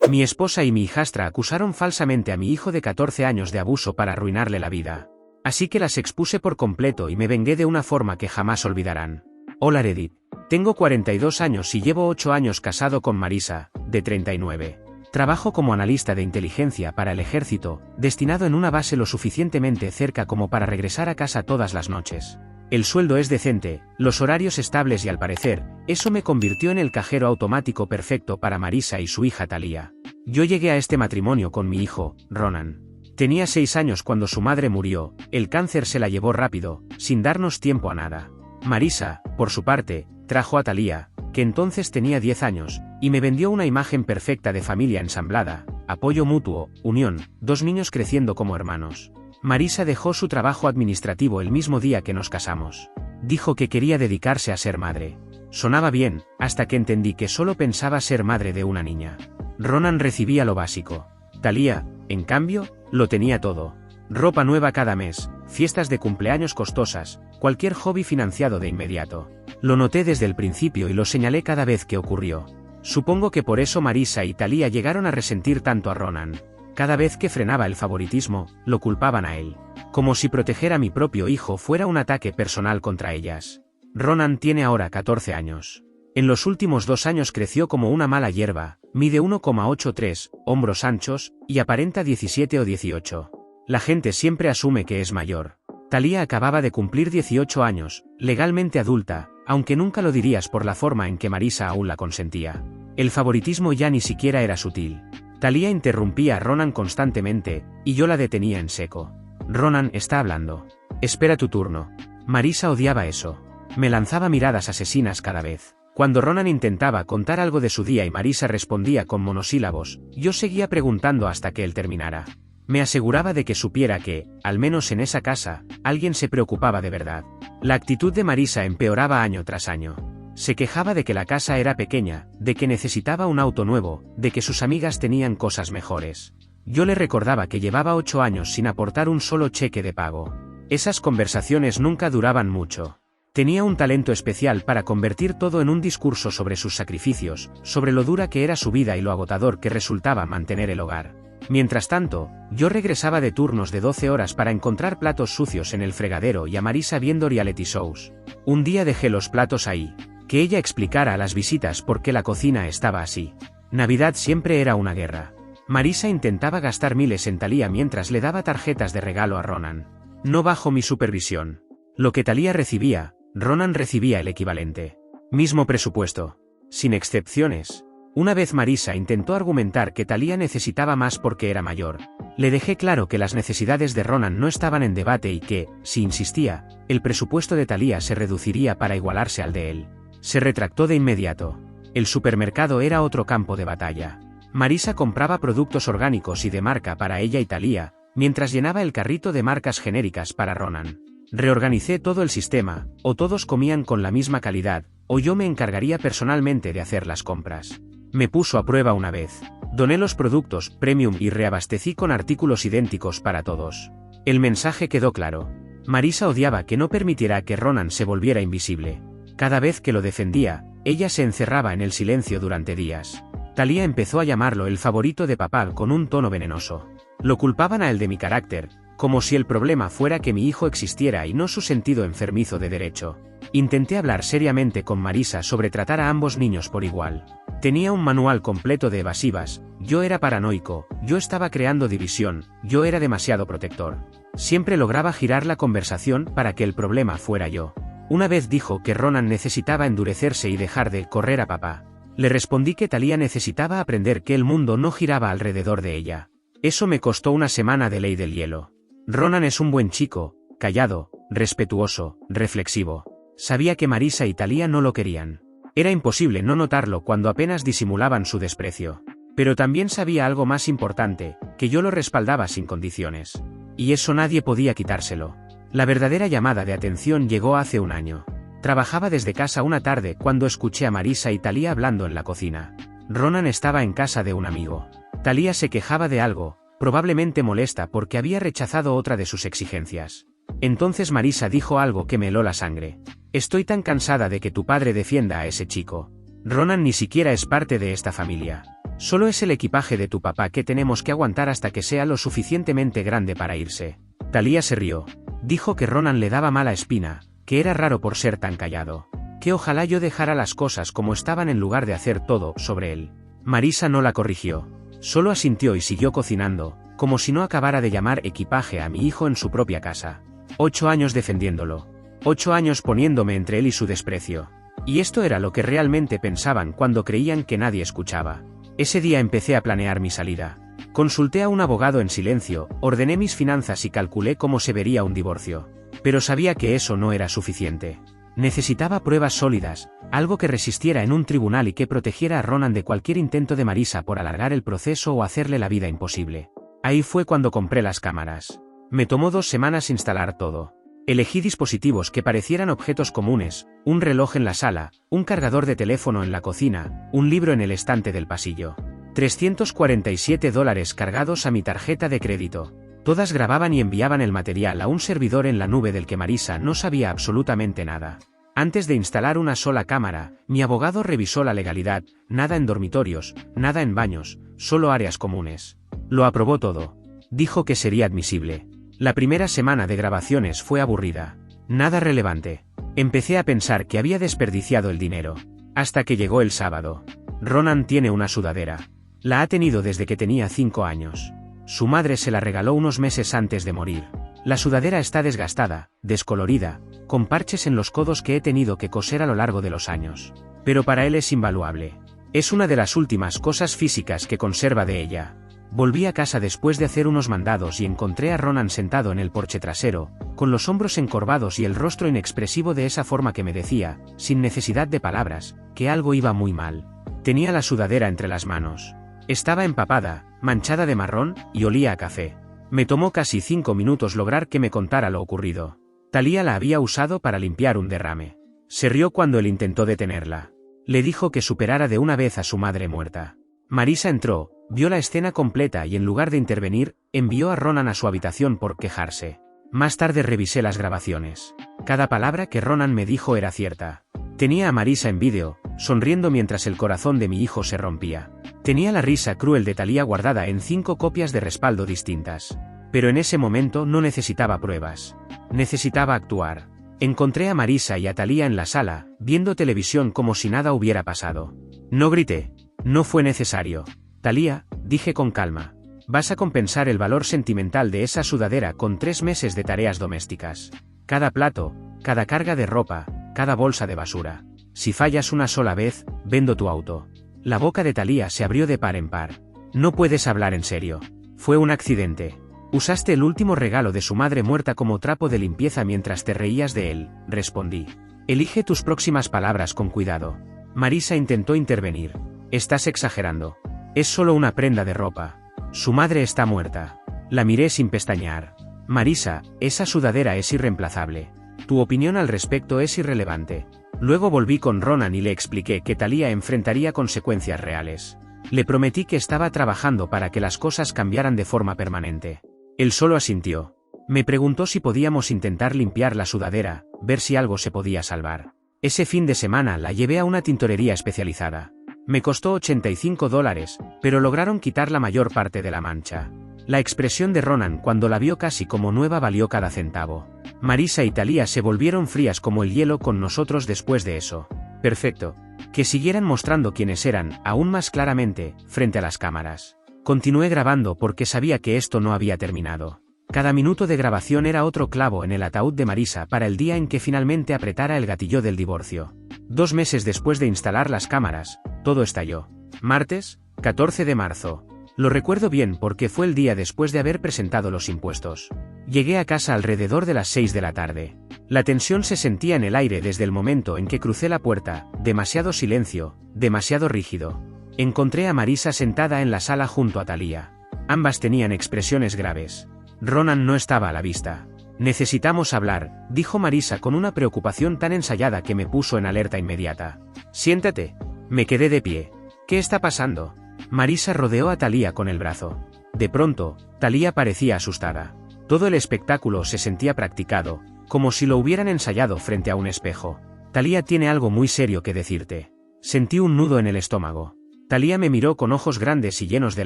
Mi esposa y mi hijastra acusaron falsamente a mi hijo de 14 años de abuso para arruinarle la vida. Así que las expuse por completo y me vengué de una forma que jamás olvidarán. Hola Reddit. Tengo 42 años y llevo 8 años casado con Marisa, de 39. Trabajo como analista de inteligencia para el ejército, destinado en una base lo suficientemente cerca como para regresar a casa todas las noches. El sueldo es decente, los horarios estables y al parecer, eso me convirtió en el cajero automático perfecto para Marisa y su hija Thalia. Yo llegué a este matrimonio con mi hijo, Ronan. Tenía 6 años cuando su madre murió, el cáncer se la llevó rápido, sin darnos tiempo a nada. Marisa, por su parte, trajo a Thalia, que entonces tenía 10 años, y me vendió una imagen perfecta de familia ensamblada, apoyo mutuo, unión, 2 niños creciendo como hermanos. Marisa dejó su trabajo administrativo el mismo día que nos casamos. Dijo que quería dedicarse a ser madre. Sonaba bien, hasta que entendí que solo pensaba ser madre de una niña. Ronan recibía lo básico. Thalia, en cambio, lo tenía todo. Ropa nueva cada mes, fiestas de cumpleaños costosas, cualquier hobby financiado de inmediato. Lo noté desde el principio y lo señalé cada vez que ocurrió. Supongo que por eso Marisa y Thalia llegaron a resentir tanto a Ronan. Cada vez que frenaba el favoritismo, lo culpaban a él. Como si proteger a mi propio hijo fuera un ataque personal contra ellas. Ronan tiene ahora 14 años. En los últimos 2 años creció como una mala hierba, mide 1,83, hombros anchos, y aparenta 17 o 18. La gente siempre asume que es mayor. Thalia acababa de cumplir 18 años, legalmente adulta, aunque nunca lo dirías por la forma en que Marisa aún la consentía. El favoritismo ya ni siquiera era sutil. Thalia interrumpía a Ronan constantemente, y yo la detenía en seco. Ronan está hablando. Espera tu turno. Marisa odiaba eso. Me lanzaba miradas asesinas cada vez. Cuando Ronan intentaba contar algo de su día y Marisa respondía con monosílabos, yo seguía preguntando hasta que él terminara. Me aseguraba de que supiera que, al menos en esa casa, alguien se preocupaba de verdad. La actitud de Marisa empeoraba año tras año. Se quejaba de que la casa era pequeña, de que necesitaba un auto nuevo, de que sus amigas tenían cosas mejores. Yo le recordaba que llevaba 8 años sin aportar un solo cheque de pago. Esas conversaciones nunca duraban mucho. Tenía un talento especial para convertir todo en un discurso sobre sus sacrificios, sobre lo dura que era su vida y lo agotador que resultaba mantener el hogar. Mientras tanto, yo regresaba de turnos de 12 horas para encontrar platos sucios en el fregadero y a Marisa viendo reality shows. Un día dejé los platos ahí. Que ella explicara a las visitas por qué la cocina estaba así. Navidad siempre era una guerra. Marisa intentaba gastar miles en Thalia mientras le daba tarjetas de regalo a Ronan. No bajo mi supervisión. Lo que Thalia recibía, Ronan recibía el equivalente. Mismo presupuesto. Sin excepciones. Una vez Marisa intentó argumentar que Thalia necesitaba más porque era mayor. Le dejé claro que las necesidades de Ronan no estaban en debate y que, si insistía, el presupuesto de Thalia se reduciría para igualarse al de él. Se retractó de inmediato. El supermercado era otro campo de batalla. Marisa compraba productos orgánicos y de marca para ella y Thalia, mientras llenaba el carrito de marcas genéricas para Ronan. Reorganicé todo el sistema, o todos comían con la misma calidad, o yo me encargaría personalmente de hacer las compras. Me puso a prueba una vez. Doné los productos premium y reabastecí con artículos idénticos para todos. El mensaje quedó claro. Marisa odiaba que no permitiera que Ronan se volviera invisible. Cada vez que lo defendía, ella se encerraba en el silencio durante días. Thalia empezó a llamarlo el favorito de papá con un tono venenoso. Lo culpaban a él de mi carácter, como si el problema fuera que mi hijo existiera y no su sentido enfermizo de derecho. Intenté hablar seriamente con Marisa sobre tratar a ambos niños por igual. Tenía un manual completo de evasivas, yo era paranoico, yo estaba creando división, yo era demasiado protector. Siempre lograba girar la conversación para que el problema fuera yo. Una vez dijo que Ronan necesitaba endurecerse y dejar de correr a papá. Le respondí que Thalia necesitaba aprender que el mundo no giraba alrededor de ella. Eso me costó una semana de ley del hielo. Ronan es un buen chico, callado, respetuoso, reflexivo. Sabía que Marisa y Thalia no lo querían. Era imposible no notarlo cuando apenas disimulaban su desprecio. Pero también sabía algo más importante, que yo lo respaldaba sin condiciones. Y eso nadie podía quitárselo. La verdadera llamada de atención llegó hace un año. Trabajaba desde casa una tarde cuando escuché a Marisa y Thalia hablando en la cocina. Ronan estaba en casa de un amigo. Thalia se quejaba de algo, probablemente molesta porque había rechazado otra de sus exigencias. Entonces Marisa dijo algo que me heló la sangre. Estoy tan cansada de que tu padre defienda a ese chico. Ronan ni siquiera es parte de esta familia. Solo es el equipaje de tu papá que tenemos que aguantar hasta que sea lo suficientemente grande para irse. Talia se rió. Dijo que Ronan le daba mala espina, que era raro por ser tan callado. Que ojalá yo dejara las cosas como estaban en lugar de hacer todo sobre él. Marisa no la corrigió. Solo asintió y siguió cocinando, como si no acabara de llamar equipaje a mi hijo en su propia casa. 8 años defendiéndolo. 8 años poniéndome entre él y su desprecio. Y esto era lo que realmente pensaban cuando creían que nadie escuchaba. Ese día empecé a planear mi salida. Consulté a un abogado en silencio, ordené mis finanzas y calculé cómo se vería un divorcio. Pero sabía que eso no era suficiente. Necesitaba pruebas sólidas, algo que resistiera en un tribunal y que protegiera a Ronan de cualquier intento de Marisa por alargar el proceso o hacerle la vida imposible. Ahí fue cuando compré las cámaras. Me tomó 2 semanas instalar todo. Elegí dispositivos que parecieran objetos comunes, un reloj en la sala, un cargador de teléfono en la cocina, un libro en el estante del pasillo. $347 cargados a mi tarjeta de crédito. Todas grababan y enviaban el material a un servidor en la nube del que Marisa no sabía absolutamente nada. Antes de instalar una sola cámara, mi abogado revisó la legalidad, nada en dormitorios, nada en baños, solo áreas comunes. Lo aprobó todo. Dijo que sería admisible. La primera semana de grabaciones fue aburrida. Nada relevante. Empecé a pensar que había desperdiciado el dinero. Hasta que llegó el sábado. Ronan tiene una sudadera. La ha tenido desde que tenía 5 años. Su madre se la regaló unos meses antes de morir. La sudadera está desgastada, descolorida, con parches en los codos que he tenido que coser a lo largo de los años. Pero para él es invaluable. Es una de las últimas cosas físicas que conserva de ella. Volví a casa después de hacer unos mandados y encontré a Ronan sentado en el porche trasero, con los hombros encorvados y el rostro inexpresivo de esa forma que me decía, sin necesidad de palabras, que algo iba muy mal. Tenía la sudadera entre las manos. Estaba empapada, manchada de marrón, y olía a café. Me tomó casi 5 minutos lograr que me contara lo ocurrido. Talia la había usado para limpiar un derrame. Se rió cuando él intentó detenerla. Le dijo que superara de una vez a su madre muerta. Marisa entró, vio la escena completa y en lugar de intervenir, envió a Ronan a su habitación por quejarse. Más tarde revisé las grabaciones. Cada palabra que Ronan me dijo era cierta. Tenía a Marisa en vídeo, sonriendo mientras el corazón de mi hijo se rompía. Tenía la risa cruel de Talia guardada en 5 copias de respaldo distintas. Pero en ese momento no necesitaba pruebas. Necesitaba actuar. Encontré a Marisa y a Talia en la sala, viendo televisión como si nada hubiera pasado. No grité. No fue necesario. Talia, dije con calma. Vas a compensar el valor sentimental de esa sudadera con 3 meses de tareas domésticas. Cada plato, cada carga de ropa, cada bolsa de basura. Si fallas una sola vez, vendo tu auto. La boca de Talia se abrió de par en par. No puedes hablar en serio. Fue un accidente. Usaste el último regalo de su madre muerta como trapo de limpieza mientras te reías de él, respondí. Elige tus próximas palabras con cuidado. Marisa intentó intervenir. Estás exagerando. Es solo una prenda de ropa. Su madre está muerta. La miré sin pestañear. Marisa, esa sudadera es irreemplazable. Tu opinión al respecto es irrelevante. Luego volví con Ronan y le expliqué que Talia enfrentaría consecuencias reales. Le prometí que estaba trabajando para que las cosas cambiaran de forma permanente. Él solo asintió. Me preguntó si podíamos intentar limpiar la sudadera, ver si algo se podía salvar. Ese fin de semana la llevé a una tintorería especializada. Me costó $85, pero lograron quitar la mayor parte de la mancha. La expresión de Ronan cuando la vio casi como nueva valió cada centavo. Marisa y Talia se volvieron frías como el hielo con nosotros después de eso. Perfecto. Que siguieran mostrando quiénes eran, aún más claramente, frente a las cámaras. Continué grabando porque sabía que esto no había terminado. Cada minuto de grabación era otro clavo en el ataúd de Marisa para el día en que finalmente apretara el gatillo del divorcio. 2 meses después de instalar las cámaras, todo estalló. Martes, 14 de marzo. Lo recuerdo bien porque fue el día después de haber presentado los impuestos. Llegué a casa alrededor de las 6 de la tarde. La tensión se sentía en el aire desde el momento en que crucé la puerta, demasiado silencio, demasiado rígido. Encontré a Marisa sentada en la sala junto a Talia. Ambas tenían expresiones graves. Ronan no estaba a la vista. Necesitamos hablar, dijo Marisa con una preocupación tan ensayada que me puso en alerta inmediata. Siéntate. Me quedé de pie. ¿Qué está pasando? Marisa rodeó a Talia con el brazo. De pronto, Talia parecía asustada. Todo el espectáculo se sentía practicado, como si lo hubieran ensayado frente a un espejo. Talia tiene algo muy serio que decirte. Sentí un nudo en el estómago. Thalía me miró con ojos grandes y llenos de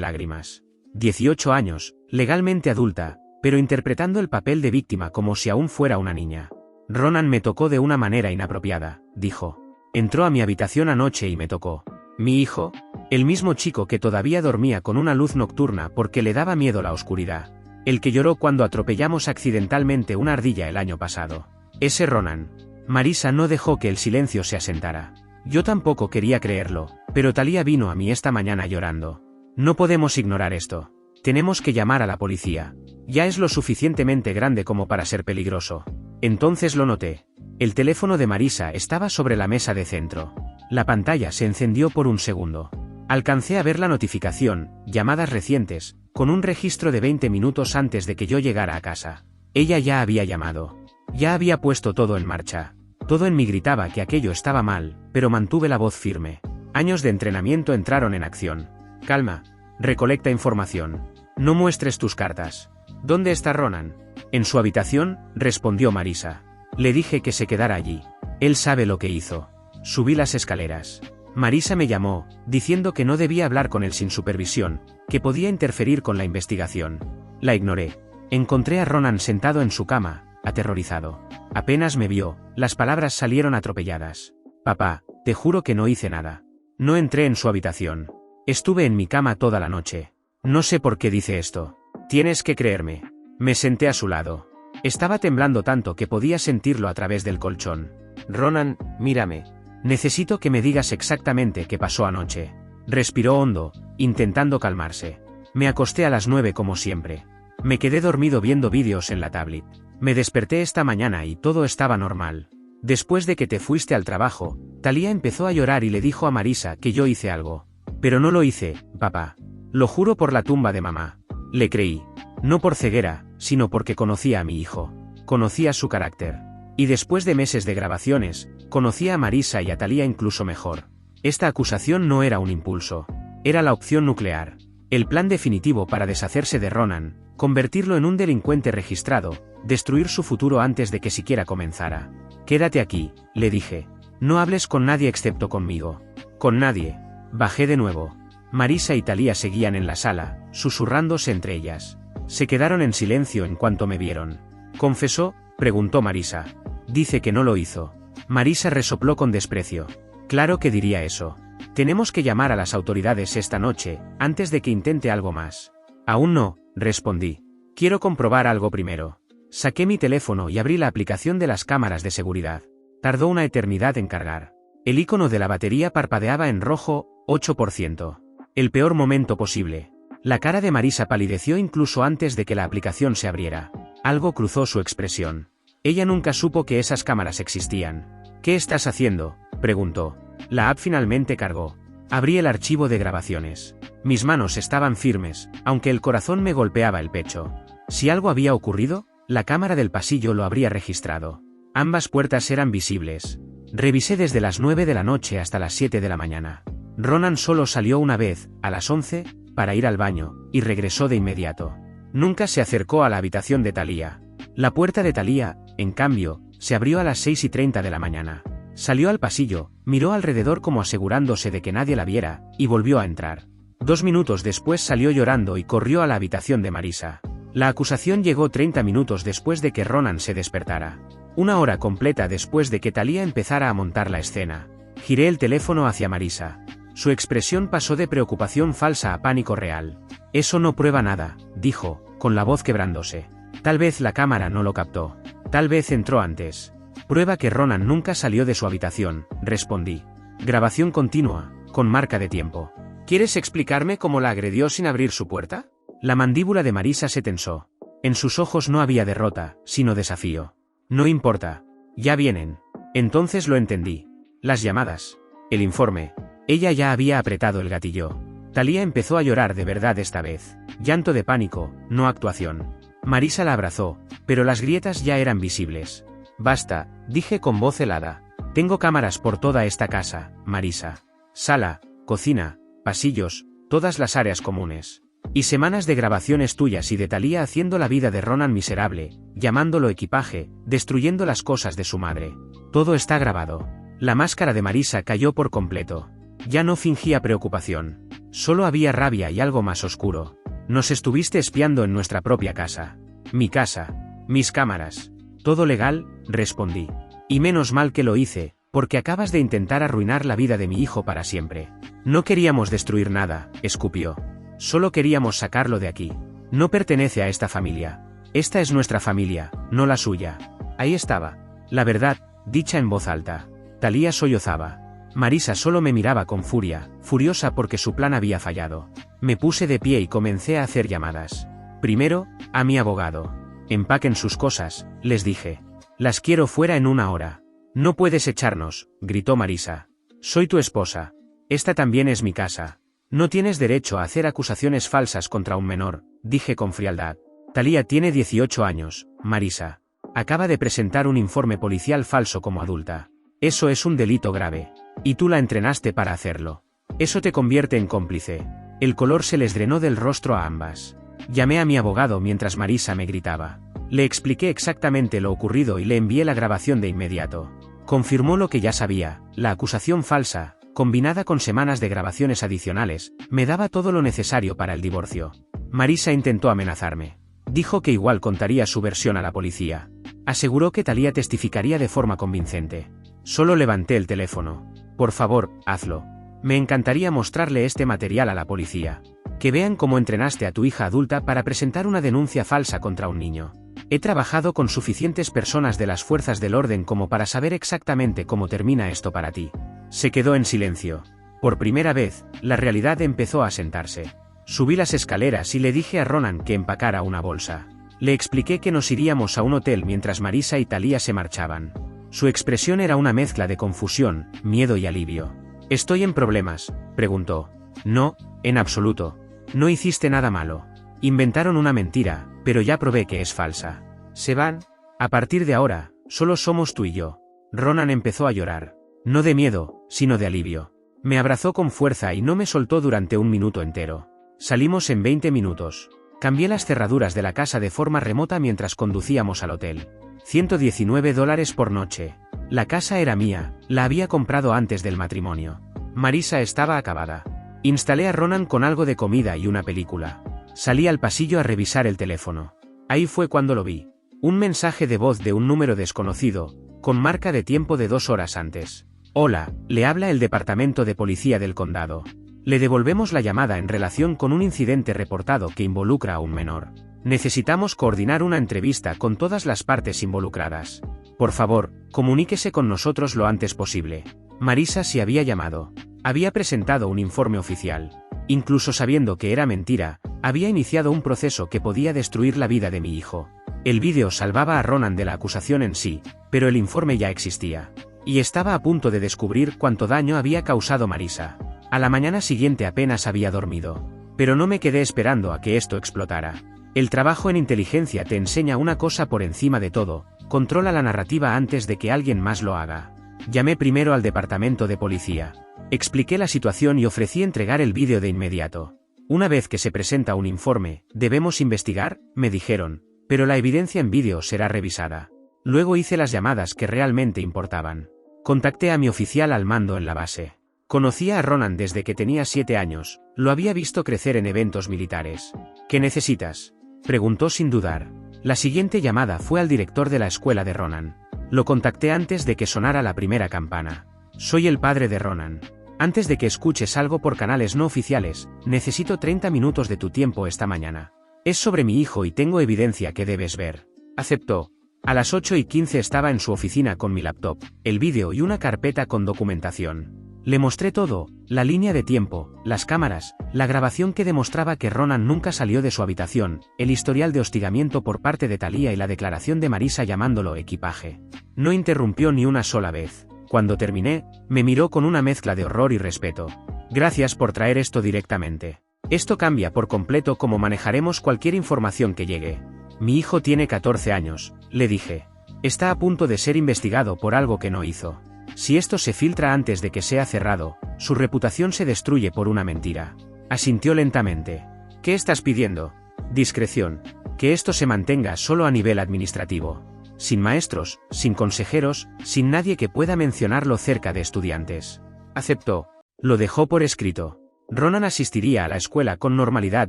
lágrimas. 18 años, legalmente adulta, pero interpretando el papel de víctima como si aún fuera una niña. Ronan me tocó de una manera inapropiada, dijo. Entró a mi habitación anoche y me tocó. Mi hijo, el mismo chico que todavía dormía con una luz nocturna porque le daba miedo la oscuridad. El que lloró cuando atropellamos accidentalmente una ardilla el año pasado. Ese Ronan. Marisa no dejó que el silencio se asentara. Yo tampoco quería creerlo, pero Thalía vino a mí esta mañana llorando. No podemos ignorar esto. Tenemos que llamar a la policía. Ya es lo suficientemente grande como para ser peligroso. Entonces lo noté. El teléfono de Marisa estaba sobre la mesa de centro. La pantalla se encendió por un segundo. Alcancé a ver la notificación, llamadas recientes, con un registro de 20 minutos antes de que yo llegara a casa. Ella ya había llamado. Ya había puesto todo en marcha. Todo en mí gritaba que aquello estaba mal, pero mantuve la voz firme. Años de entrenamiento entraron en acción. Calma. Recolecta información. No muestres tus cartas. ¿Dónde está Ronan? En su habitación, respondió Marisa. Le dije que se quedara allí. Él sabe lo que hizo. Subí las escaleras. Marisa me llamó, diciendo que no debía hablar con él sin supervisión, que podía interferir con la investigación. La ignoré. Encontré a Ronan sentado en su cama, aterrorizado. Apenas me vio, las palabras salieron atropelladas. Papá, te juro que no hice nada. No entré en su habitación. Estuve en mi cama toda la noche. No sé por qué dice esto. Tienes que creerme. Me senté a su lado. Estaba temblando tanto que podía sentirlo a través del colchón. Ronan, mírame. Necesito que me digas exactamente qué pasó anoche. Respiró hondo, intentando calmarse. Me acosté a las 9 como siempre. Me quedé dormido viendo vídeos en la tablet. Me desperté esta mañana y todo estaba normal. Después de que te fuiste al trabajo, Thalía empezó a llorar y le dijo a Marisa que yo hice algo. Pero no lo hice, papá. Lo juro por la tumba de mamá. Le creí. No por ceguera, sino porque conocía a mi hijo. Conocía su carácter. Y después de meses de grabaciones, conocía a Marisa y a Thalía incluso mejor. Esta acusación no era un impulso. Era la opción nuclear. El plan definitivo para deshacerse de Ronan, convertirlo en un delincuente registrado, destruir su futuro antes de que siquiera comenzara. Quédate aquí, le dije. No hables con nadie excepto conmigo. Con nadie. Bajé de nuevo. Marisa y Thalía seguían en la sala, susurrándose entre ellas. Se quedaron en silencio en cuanto me vieron. ¿Confesó?, preguntó Marisa. Dice que no lo hizo. Marisa resopló con desprecio. Claro que diría eso. Tenemos que llamar a las autoridades esta noche, antes de que intente algo más. Aún no, respondí. Quiero comprobar algo primero. Saqué mi teléfono y abrí la aplicación de las cámaras de seguridad. Tardó una eternidad en cargar. El icono de la batería parpadeaba en rojo, 8%. El peor momento posible. La cara de Marisa palideció incluso antes de que la aplicación se abriera. Algo cruzó su expresión. Ella nunca supo que esas cámaras existían. ¿Qué estás haciendo?, preguntó. La app finalmente cargó. Abrí el archivo de grabaciones. Mis manos estaban firmes, aunque el corazón me golpeaba el pecho. Si algo había ocurrido, la cámara del pasillo lo habría registrado. Ambas puertas eran visibles. Revisé desde las 9 de la noche hasta las 7 de la mañana. Ronan solo salió una vez, a las 11, para ir al baño, y regresó de inmediato. Nunca se acercó a la habitación de Thalía. La puerta de Thalía, en cambio, se abrió a las 6:30 de la mañana. Salió al pasillo, miró alrededor como asegurándose de que nadie la viera, y volvió a entrar. 2 minutos después salió llorando y corrió a la habitación de Marisa. La acusación llegó 30 minutos después de que Ronan se despertara. 1 hora completa después de que Thalía empezara a montar la escena. Giré el teléfono hacia Marisa. Su expresión pasó de preocupación falsa a pánico real. Eso no prueba nada, dijo, con la voz quebrándose. Tal vez la cámara no lo captó. Tal vez entró antes. Prueba que Ronan nunca salió de su habitación, respondí. Grabación continua, con marca de tiempo. ¿Quieres explicarme cómo la agredió sin abrir su puerta? La mandíbula de Marisa se tensó. En sus ojos no había derrota, sino desafío. No importa. Ya vienen. Entonces lo entendí. Las llamadas. El informe. Ella ya había apretado el gatillo. Thalía empezó a llorar de verdad esta vez. Llanto de pánico, no actuación. Marisa la abrazó, pero las grietas ya eran visibles. Basta, dije con voz helada. Tengo cámaras por toda esta casa, Marisa. Sala, cocina, pasillos, todas las áreas comunes. Y semanas de grabaciones tuyas y de Thalía haciendo la vida de Ronan miserable, llamándolo equipaje, destruyendo las cosas de su madre. Todo está grabado. La máscara de Marisa cayó por completo. Ya no fingía preocupación. Solo había rabia y algo más oscuro. Nos estuviste espiando en nuestra propia casa. Mi casa. Mis cámaras. ¿Todo legal?, respondí. Y menos mal que lo hice, porque acabas de intentar arruinar la vida de mi hijo para siempre. No queríamos destruir nada, escupió. Solo queríamos sacarlo de aquí. No pertenece a esta familia. Esta es nuestra familia, no la suya. Ahí estaba. La verdad, dicha en voz alta. Thalía sollozaba. Marisa solo me miraba con furia, furiosa porque su plan había fallado. Me puse de pie y comencé a hacer llamadas. Primero, a mi abogado. Empaquen sus cosas, les dije. Las quiero fuera en 1 hora. No puedes echarnos, gritó Marisa. Soy tu esposa. Esta también es mi casa. No tienes derecho a hacer acusaciones falsas contra un menor, dije con frialdad. Thalía tiene 18 años, Marisa. Acaba de presentar un informe policial falso como adulta. Eso es un delito grave. Y tú la entrenaste para hacerlo. Eso te convierte en cómplice. El color se les drenó del rostro a ambas. Llamé a mi abogado mientras Marisa me gritaba. Le expliqué exactamente lo ocurrido y le envié la grabación de inmediato. Confirmó lo que ya sabía, la acusación falsa, combinada con semanas de grabaciones adicionales, me daba todo lo necesario para el divorcio. Marisa intentó amenazarme. Dijo que igual contaría su versión a la policía. Aseguró que Thalía testificaría de forma convincente. Solo levanté el teléfono. Por favor, hazlo. Me encantaría mostrarle este material a la policía. Que vean cómo entrenaste a tu hija adulta para presentar una denuncia falsa contra un niño. He trabajado con suficientes personas de las fuerzas del orden como para saber exactamente cómo termina esto para ti. Se quedó en silencio. Por primera vez, la realidad empezó a sentarse. Subí las escaleras y le dije a Ronan que empacara una bolsa. Le expliqué que nos iríamos a un hotel mientras Marisa y Thalía se marchaban. Su expresión era una mezcla de confusión, miedo y alivio. ¿Estoy en problemas?, preguntó. No, en absoluto. No hiciste nada malo. Inventaron una mentira, pero ya probé que es falsa. ¿Se van? A partir de ahora, solo somos tú y yo. Ronan empezó a llorar. No de miedo, sino de alivio. Me abrazó con fuerza y no me soltó durante 1 minuto entero. Salimos en 20 minutos. Cambié las cerraduras de la casa de forma remota mientras conducíamos al hotel. $119 por noche. La casa era mía, la había comprado antes del matrimonio. Marisa estaba acabada. Instalé a Ronan con algo de comida y una película. Salí al pasillo a revisar el teléfono. Ahí fue cuando lo vi. Un mensaje de voz de un número desconocido, con marca de tiempo de 2 horas antes. Hola, le habla el departamento de policía del condado. Le devolvemos la llamada en relación con un incidente reportado que involucra a un menor. Necesitamos coordinar una entrevista con todas las partes involucradas. Por favor, comuníquese con nosotros lo antes posible. Marisa se había llamado. Había presentado un informe oficial. Incluso sabiendo que era mentira, había iniciado un proceso que podía destruir la vida de mi hijo. El vídeo salvaba a Ronan de la acusación en sí, pero el informe ya existía. Y estaba a punto de descubrir cuánto daño había causado Marisa. A la mañana siguiente apenas había dormido. Pero no me quedé esperando a que esto explotara. El trabajo en inteligencia te enseña una cosa por encima de todo: controla la narrativa antes de que alguien más lo haga. Llamé primero al departamento de policía. Expliqué la situación y ofrecí entregar el vídeo de inmediato. Una vez que se presenta un informe, ¿debemos investigar?, me dijeron, pero la evidencia en vídeo será revisada. Luego hice las llamadas que realmente importaban. Contacté a mi oficial al mando en la base. Conocía a Ronan desde que tenía 7 años, lo había visto crecer en eventos militares. ¿Qué necesitas?, preguntó sin dudar. La siguiente llamada fue al director de la escuela de Ronan. Lo contacté antes de que sonara la primera campana. Soy el padre de Ronan. Antes de que escuches algo por canales no oficiales, necesito 30 minutos de tu tiempo esta mañana. Es sobre mi hijo y tengo evidencia que debes ver. Aceptó. A las 8:15 estaba en su oficina con mi laptop, el vídeo y una carpeta con documentación. Le mostré todo: la línea de tiempo, las cámaras, la grabación que demostraba que Ronan nunca salió de su habitación, el historial de hostigamiento por parte de Thalía y la declaración de Marisa llamándolo equipaje. No interrumpió ni una sola vez. Cuando terminé, me miró con una mezcla de horror y respeto. Gracias por traer esto directamente. Esto cambia por completo cómo manejaremos cualquier información que llegue. Mi hijo tiene 14 años, le dije. Está a punto de ser investigado por algo que no hizo. Si esto se filtra antes de que sea cerrado, su reputación se destruye por una mentira. Asintió lentamente. ¿Qué estás pidiendo? Discreción. Que esto se mantenga solo a nivel administrativo. Sin maestros, sin consejeros, sin nadie que pueda mencionarlo cerca de estudiantes. Aceptó. Lo dejó por escrito. Ronan asistiría a la escuela con normalidad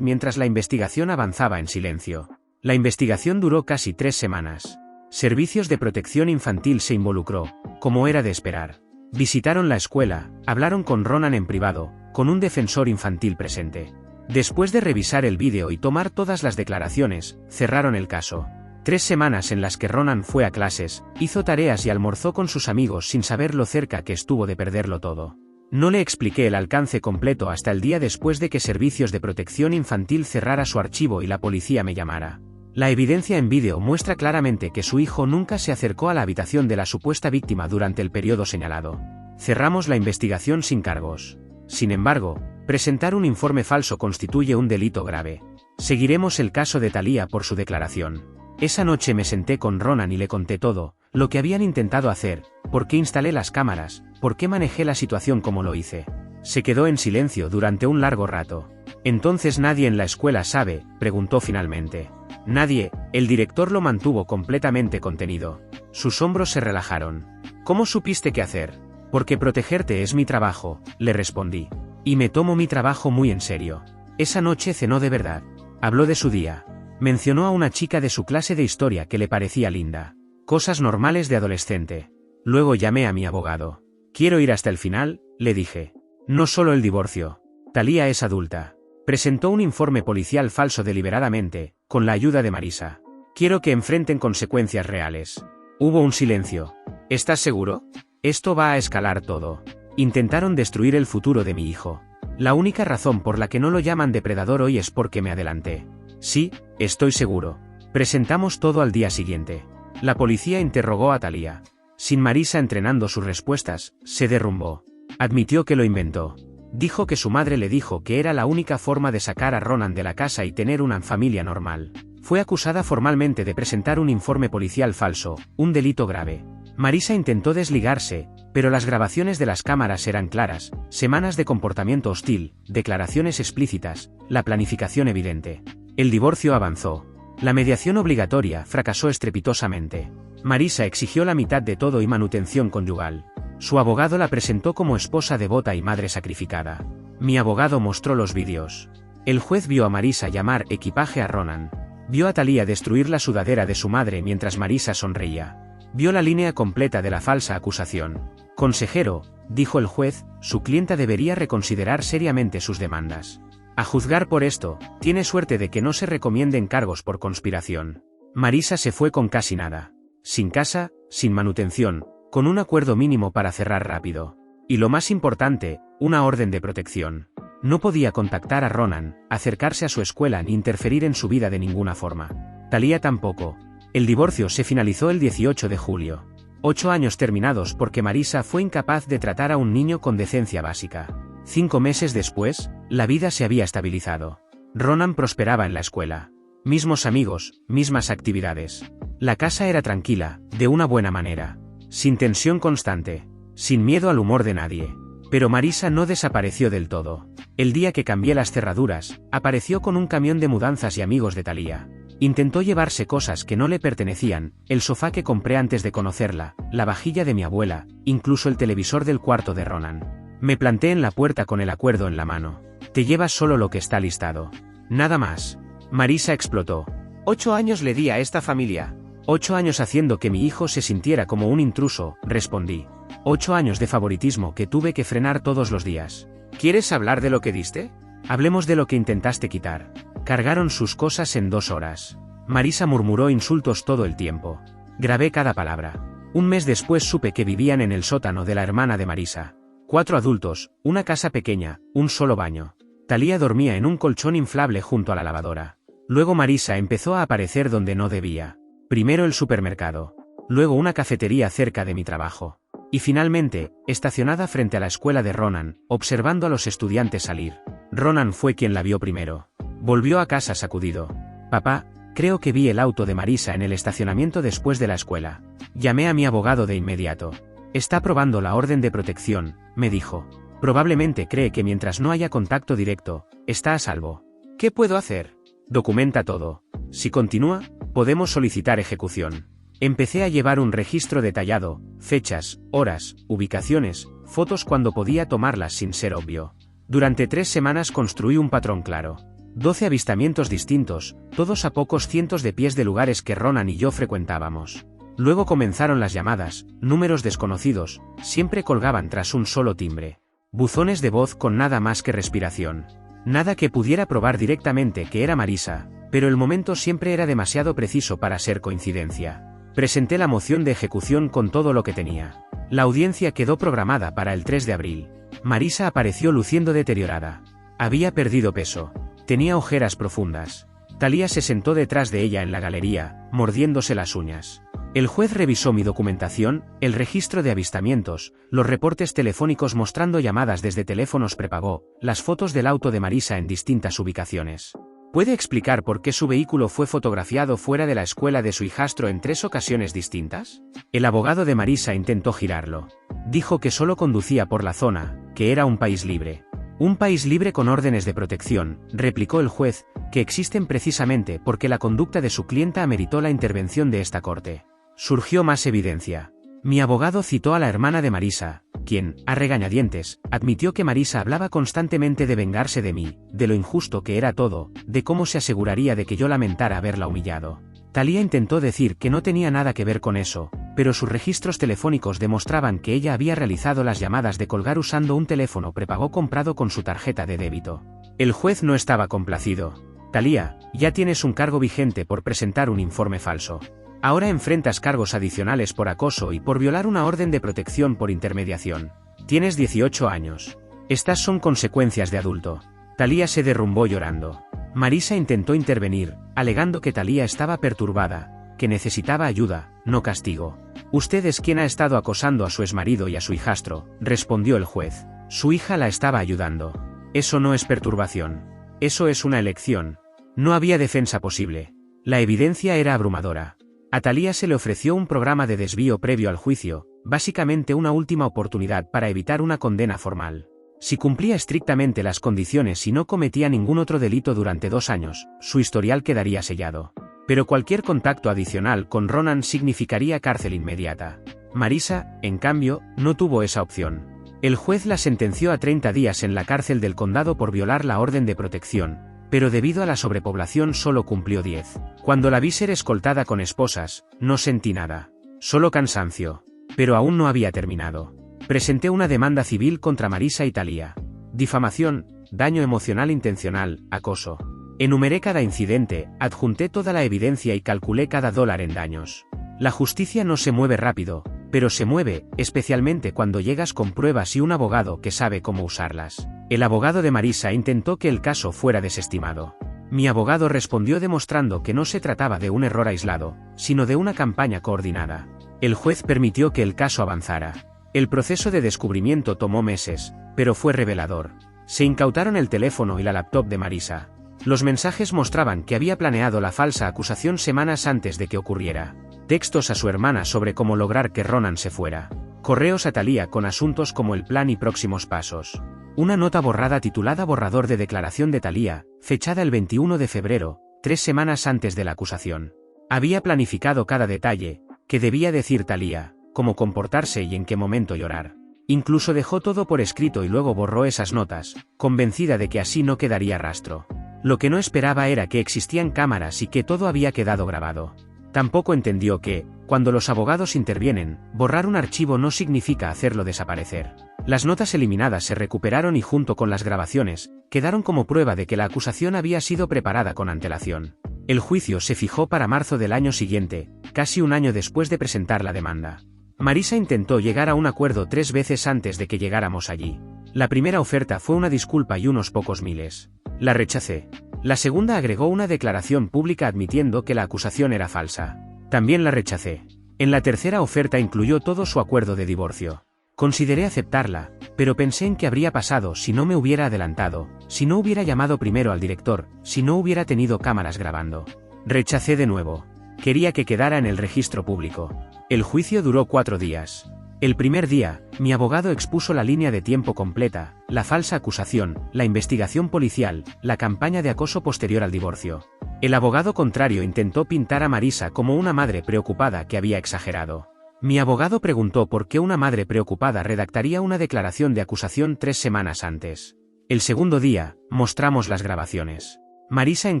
mientras la investigación avanzaba en silencio. La investigación duró casi 3 semanas. Servicios de Protección Infantil se involucró, como era de esperar. Visitaron la escuela, hablaron con Ronan en privado, con un defensor infantil presente. Después de revisar el vídeo y tomar todas las declaraciones, cerraron el caso. 3 semanas en las que Ronan fue a clases, hizo tareas y almorzó con sus amigos sin saber lo cerca que estuvo de perderlo todo. No le expliqué el alcance completo hasta el día después de que Servicios de Protección Infantil cerrara su archivo y la policía me llamara. La evidencia en vídeo muestra claramente que su hijo nunca se acercó a la habitación de la supuesta víctima durante el periodo señalado. Cerramos la investigación sin cargos. Sin embargo, presentar un informe falso constituye un delito grave. Seguiremos el caso de Thalía por su declaración. Esa noche me senté con Ronan y le conté todo, lo que habían intentado hacer, por qué instalé las cámaras, por qué manejé la situación como lo hice. Se quedó en silencio durante un largo rato. ¿Entonces nadie en la escuela sabe?, preguntó finalmente. Nadie, el director lo mantuvo completamente contenido. Sus hombros se relajaron. ¿Cómo supiste qué hacer? Porque protegerte es mi trabajo, le respondí. Y me tomo mi trabajo muy en serio. Esa noche cenó de verdad. Habló de su día. Mencionó a una chica de su clase de historia que le parecía linda. Cosas normales de adolescente. Luego llamé a mi abogado. Quiero ir hasta el final, le dije. No solo el divorcio. Thalía es adulta. Presentó un informe policial falso deliberadamente, con la ayuda de Marisa. Quiero que enfrenten consecuencias reales. Hubo un silencio. ¿Estás seguro? Esto va a escalar todo. Intentaron destruir el futuro de mi hijo. La única razón por la que no lo llaman depredador hoy es porque me adelanté. Sí, estoy seguro. Presentamos todo al día siguiente. La policía interrogó a Thalía. Sin Marisa entrenando sus respuestas, se derrumbó. Admitió que lo inventó. Dijo que su madre le dijo que era la única forma de sacar a Ronan de la casa y tener una familia normal. Fue acusada formalmente de presentar un informe policial falso, un delito grave. Marisa intentó desligarse, pero las grabaciones de las cámaras eran claras, semanas de comportamiento hostil, declaraciones explícitas, la planificación evidente. El divorcio avanzó. La mediación obligatoria fracasó estrepitosamente. Marisa exigió la mitad de todo y manutención conyugal. Su abogado la presentó como esposa devota y madre sacrificada. Mi abogado mostró los vídeos. El juez vio a Marisa llamar equipaje a Ronan. Vio a Thalía destruir la sudadera de su madre mientras Marisa sonreía. Vio la línea completa de la falsa acusación. Consejero, dijo el juez, su clienta debería reconsiderar seriamente sus demandas. A juzgar por esto, tiene suerte de que no se recomienden cargos por conspiración. Marisa se fue con casi nada. Sin casa, sin manutención, con un acuerdo mínimo para cerrar rápido. Y lo más importante, una orden de protección. No podía contactar a Ronan, acercarse a su escuela ni interferir en su vida de ninguna forma. Thalía tampoco. El divorcio se finalizó el 18 de julio. 8 años terminados porque Marisa fue incapaz de tratar a un niño con decencia básica. 5 meses después, la vida se había estabilizado. Ronan prosperaba en la escuela. Mismos amigos, mismas actividades. La casa era tranquila, de una buena manera. Sin tensión constante. Sin miedo al humor de nadie. Pero Marisa no desapareció del todo. El día que cambié las cerraduras, apareció con un camión de mudanzas y amigos de Thalía. Intentó llevarse cosas que no le pertenecían, el sofá que compré antes de conocerla, la vajilla de mi abuela, incluso el televisor del cuarto de Ronan. Me planté en la puerta con el acuerdo en la mano. Te llevas solo lo que está listado. Nada más. Marisa explotó. 8 años le di a esta familia. 8 años haciendo que mi hijo se sintiera como un intruso, respondí. 8 años de favoritismo que tuve que frenar todos los días. ¿Quieres hablar de lo que diste? Hablemos de lo que intentaste quitar. Cargaron sus cosas en 2 horas. Marisa murmuró insultos todo el tiempo. Grabé cada palabra. Un mes después supe que vivían en el sótano de la hermana de Marisa. 4 adultos, una casa pequeña, un solo baño. Thalía dormía en un colchón inflable junto a la lavadora. Luego Marisa empezó a aparecer donde no debía. Primero el supermercado. Luego una cafetería cerca de mi trabajo. Y finalmente, estacionada frente a la escuela de Ronan, observando a los estudiantes salir. Ronan fue quien la vio primero. Volvió a casa sacudido. Papá, creo que vi el auto de Marisa en el estacionamiento después de la escuela. Llamé a mi abogado de inmediato. Está probando la orden de protección, me dijo. Probablemente cree que mientras no haya contacto directo, está a salvo. ¿Qué puedo hacer? Documenta todo. Si continúa, podemos solicitar ejecución. Empecé a llevar un registro detallado, fechas, horas, ubicaciones, fotos cuando podía tomarlas sin ser obvio. Durante 3 semanas construí un patrón claro. 12 avistamientos distintos, todos a pocos cientos de pies de lugares que Ronan y yo frecuentábamos. Luego comenzaron las llamadas, números desconocidos, siempre colgaban tras un solo timbre. Buzones de voz con nada más que respiración. Nada que pudiera probar directamente que era Marisa, pero el momento siempre era demasiado preciso para ser coincidencia. Presenté la moción de ejecución con todo lo que tenía. La audiencia quedó programada para el 3 de abril. Marisa apareció luciendo deteriorada. Había perdido peso. Tenía ojeras profundas. Thalía se sentó detrás de ella en la galería, mordiéndose las uñas. El juez revisó mi documentación, el registro de avistamientos, los reportes telefónicos mostrando llamadas desde teléfonos prepago, las fotos del auto de Marisa en distintas ubicaciones. ¿Puede explicar por qué su vehículo fue fotografiado fuera de la escuela de su hijastro en 3 ocasiones distintas? El abogado de Marisa intentó girarlo. Dijo que solo conducía por la zona, que era un país libre. Un país libre con órdenes de protección, replicó el juez, que existen precisamente porque la conducta de su clienta ameritó la intervención de esta corte. Surgió más evidencia. Mi abogado citó a la hermana de Marisa, quien, a regañadientes, admitió que Marisa hablaba constantemente de vengarse de mí, de lo injusto que era todo, de cómo se aseguraría de que yo lamentara haberla humillado. Thalía intentó decir que no tenía nada que ver con eso, pero sus registros telefónicos demostraban que ella había realizado las llamadas de colgar usando un teléfono prepago comprado con su tarjeta de débito. El juez no estaba complacido. Thalía, ya tienes un cargo vigente por presentar un informe falso. Ahora enfrentas cargos adicionales por acoso y por violar una orden de protección por intermediación. Tienes 18 años. Estas son consecuencias de adulto. Thalía se derrumbó llorando. Marisa intentó intervenir, alegando que Thalía estaba perturbada, que necesitaba ayuda, no castigo. Usted es quien ha estado acosando a su exmarido y a su hijastro, respondió el juez. Su hija la estaba ayudando. Eso no es perturbación. Eso es una elección. No había defensa posible. La evidencia era abrumadora. A Thalía se le ofreció un programa de desvío previo al juicio, básicamente una última oportunidad para evitar una condena formal. Si cumplía estrictamente las condiciones y no cometía ningún otro delito durante 2 años, su historial quedaría sellado. Pero cualquier contacto adicional con Ronan significaría cárcel inmediata. Marisa, en cambio, no tuvo esa opción. El juez la sentenció a 30 días en la cárcel del condado por violar la orden de protección, pero debido a la sobrepoblación solo cumplió 10. Cuando la vi ser escoltada con esposas, no sentí nada. Solo cansancio. Pero aún no había terminado. Presenté una demanda civil contra Marisa y Thalía. Difamación, daño emocional intencional, acoso. Enumeré cada incidente, adjunté toda la evidencia y calculé cada dólar en daños. La justicia no se mueve rápido, pero se mueve, especialmente cuando llegas con pruebas y un abogado que sabe cómo usarlas. El abogado de Marisa intentó que el caso fuera desestimado. Mi abogado respondió demostrando que no se trataba de un error aislado, sino de una campaña coordinada. El juez permitió que el caso avanzara. El proceso de descubrimiento tomó meses, pero fue revelador. Se incautaron el teléfono y la laptop de Marisa. Los mensajes mostraban que había planeado la falsa acusación semanas antes de que ocurriera. Textos a su hermana sobre cómo lograr que Ronan se fuera. Correos a Thalía con asuntos como el plan y próximos pasos. Una nota borrada titulada Borrador de declaración de Thalía, fechada el 21 de febrero, 3 semanas antes de la acusación. Había planificado cada detalle, que debía decir Thalía, cómo comportarse y en qué momento llorar. Incluso dejó todo por escrito y luego borró esas notas, convencida de que así no quedaría rastro. Lo que no esperaba era que existían cámaras y que todo había quedado grabado. Tampoco entendió que, cuando los abogados intervienen, borrar un archivo no significa hacerlo desaparecer. Las notas eliminadas se recuperaron y junto con las grabaciones, quedaron como prueba de que la acusación había sido preparada con antelación. El juicio se fijó para marzo del año siguiente, casi un año después de presentar la demanda. Marisa intentó llegar a un acuerdo 3 veces antes de que llegáramos allí. La primera oferta fue una disculpa y unos pocos miles. La rechacé. La segunda agregó una declaración pública admitiendo que la acusación era falsa. También la rechacé. En la tercera oferta incluyó todo su acuerdo de divorcio. Consideré aceptarla, pero pensé en qué habría pasado si no me hubiera adelantado, si no hubiera llamado primero al director, si no hubiera tenido cámaras grabando. Rechacé de nuevo. Quería que quedara en el registro público. El juicio duró 4 días. El primer día, mi abogado expuso la línea de tiempo completa, la falsa acusación, la investigación policial, la campaña de acoso posterior al divorcio. El abogado contrario intentó pintar a Marisa como una madre preocupada que había exagerado. Mi abogado preguntó por qué una madre preocupada redactaría una declaración de acusación 3 semanas antes. El segundo día, mostramos las grabaciones. Marisa en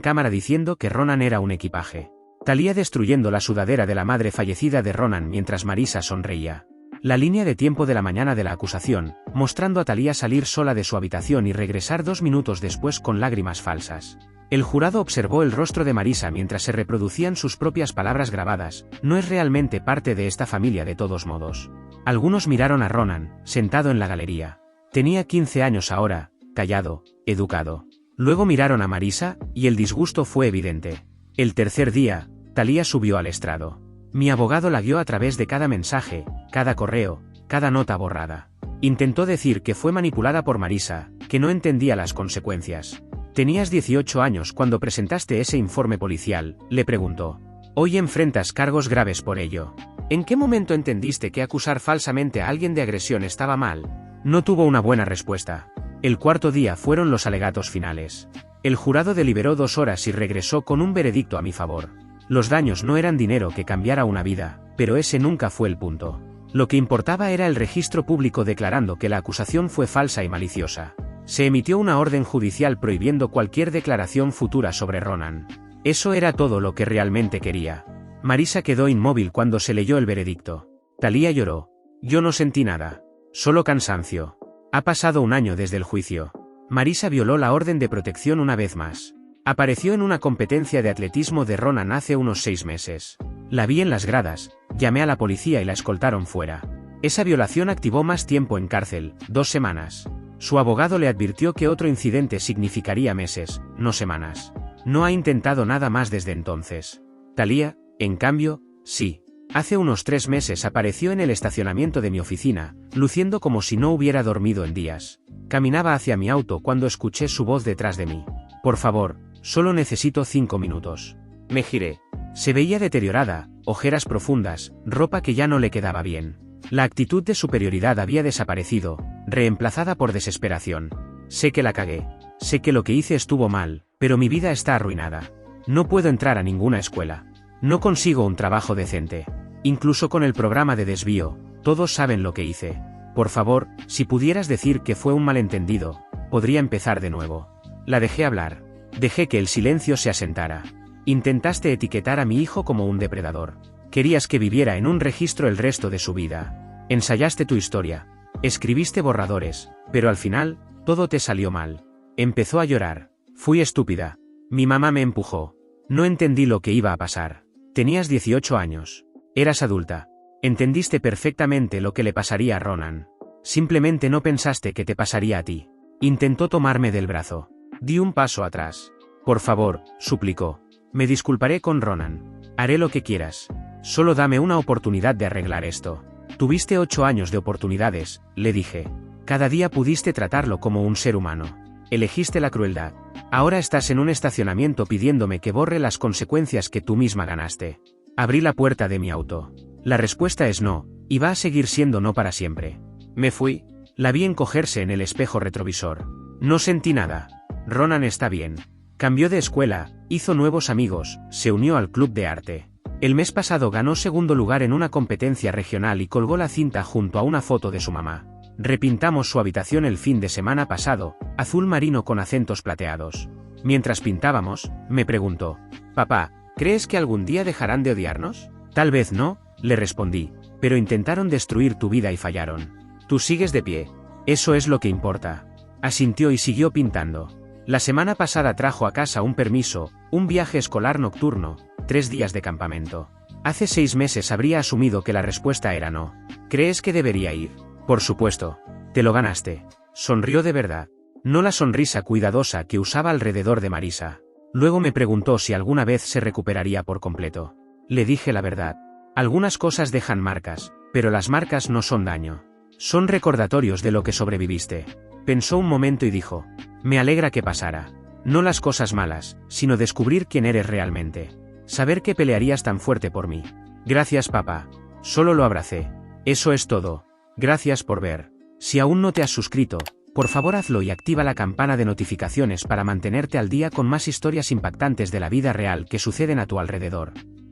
cámara diciendo que Ronan era un equipaje. Thalía destruyendo la sudadera de la madre fallecida de Ronan mientras Marisa sonreía. La línea de tiempo de la mañana de la acusación, mostrando a Thalía salir sola de su habitación y regresar 2 minutos después con lágrimas falsas. El jurado observó el rostro de Marisa mientras se reproducían sus propias palabras grabadas. No es realmente parte de esta familia de todos modos. Algunos miraron a Ronan, sentado en la galería. Tenía 15 años ahora, callado, educado. Luego miraron a Marisa, y el disgusto fue evidente. El tercer día, Thalía subió al estrado. Mi abogado la guió a través de cada mensaje, cada correo, cada nota borrada. Intentó decir que fue manipulada por Marisa, que no entendía las consecuencias. «Tenías 18 años cuando presentaste ese informe policial», le preguntó. «Hoy enfrentas cargos graves por ello. ¿En qué momento entendiste que acusar falsamente a alguien de agresión estaba mal?» No tuvo una buena respuesta. El cuarto día fueron los alegatos finales. El jurado deliberó 2 horas y regresó con un veredicto a mi favor. Los daños no eran dinero que cambiara una vida, pero ese nunca fue el punto. Lo que importaba era el registro público declarando que la acusación fue falsa y maliciosa. Se emitió una orden judicial prohibiendo cualquier declaración futura sobre Ronan. Eso era todo lo que realmente quería. Marisa quedó inmóvil cuando se leyó el veredicto. Thalía lloró. Yo no sentí nada. Solo cansancio. Ha pasado 1 año desde el juicio. Marisa violó la orden de protección una vez más. Apareció en una competencia de atletismo de Ronan hace unos 6 meses. La vi en las gradas, llamé a la policía y la escoltaron fuera. Esa violación activó más tiempo en cárcel, 2 semanas. Su abogado le advirtió que otro incidente significaría meses, no semanas. No ha intentado nada más desde entonces. Thalía, en cambio, sí. Hace unos 3 meses apareció en el estacionamiento de mi oficina, luciendo como si no hubiera dormido en días. Caminaba hacia mi auto cuando escuché su voz detrás de mí. Por favor, solo necesito 5 minutos. Me giré. Se veía deteriorada, ojeras profundas, ropa que ya no le quedaba bien. La actitud de superioridad había desaparecido, reemplazada por desesperación. Sé que la cagué. Sé que lo que hice estuvo mal, pero mi vida está arruinada. No puedo entrar a ninguna escuela. No consigo un trabajo decente. Incluso con el programa de desvío, todos saben lo que hice. Por favor, si pudieras decir que fue un malentendido, podría empezar de nuevo. La dejé hablar. Dejé que el silencio se asentara. Intentaste etiquetar a mi hijo como un depredador. Querías que viviera en un registro el resto de su vida. Ensayaste tu historia. Escribiste borradores, pero al final, todo te salió mal. Empezó a llorar. Fui estúpida. Mi mamá me empujó. No entendí lo que iba a pasar. Tenías 18 años. Eras adulta. Entendiste perfectamente lo que le pasaría a Ronan. Simplemente no pensaste que te pasaría a ti. Intentó tomarme del brazo. Di un paso atrás. Por favor, suplicó. Me disculparé con Ronan. Haré lo que quieras. Solo dame una oportunidad de arreglar esto. Tuviste 8 años de oportunidades, le dije. Cada día pudiste tratarlo como un ser humano. Elegiste la crueldad. Ahora estás en un estacionamiento pidiéndome que borre las consecuencias que tú misma ganaste. Abrí la puerta de mi auto. La respuesta es no, y va a seguir siendo no para siempre. Me fui. La vi encogerse en el espejo retrovisor. No sentí nada. Ronan está bien. Cambió de escuela, hizo nuevos amigos, se unió al club de arte. El mes pasado ganó 2º lugar en una competencia regional y colgó la cinta junto a una foto de su mamá. Repintamos su habitación el fin de semana pasado, azul marino con acentos plateados. Mientras pintábamos, me preguntó, «Papá, ¿crees que algún día dejarán de odiarnos?» «Tal vez no», le respondí, «pero intentaron destruir tu vida y fallaron. Tú sigues de pie. Eso es lo que importa». Asintió y siguió pintando. La semana pasada trajo a casa un permiso, un viaje escolar nocturno, 3 días de campamento. Hace 6 meses habría asumido que la respuesta era no. ¿Crees que debería ir? Por supuesto. Te lo ganaste. Sonrió de verdad. No la sonrisa cuidadosa que usaba alrededor de Marisa. Luego me preguntó si alguna vez se recuperaría por completo. Le dije la verdad. Algunas cosas dejan marcas, pero las marcas no son daño. Son recordatorios de lo que sobreviviste. Pensó un momento y dijo, me alegra que pasara. No las cosas malas, sino descubrir quién eres realmente. Saber que pelearías tan fuerte por mí. Gracias, papá. Solo lo abracé. Eso es todo. Gracias por ver. Si aún no te has suscrito, por favor hazlo y activa la campana de notificaciones para mantenerte al día con más historias impactantes de la vida real que suceden a tu alrededor.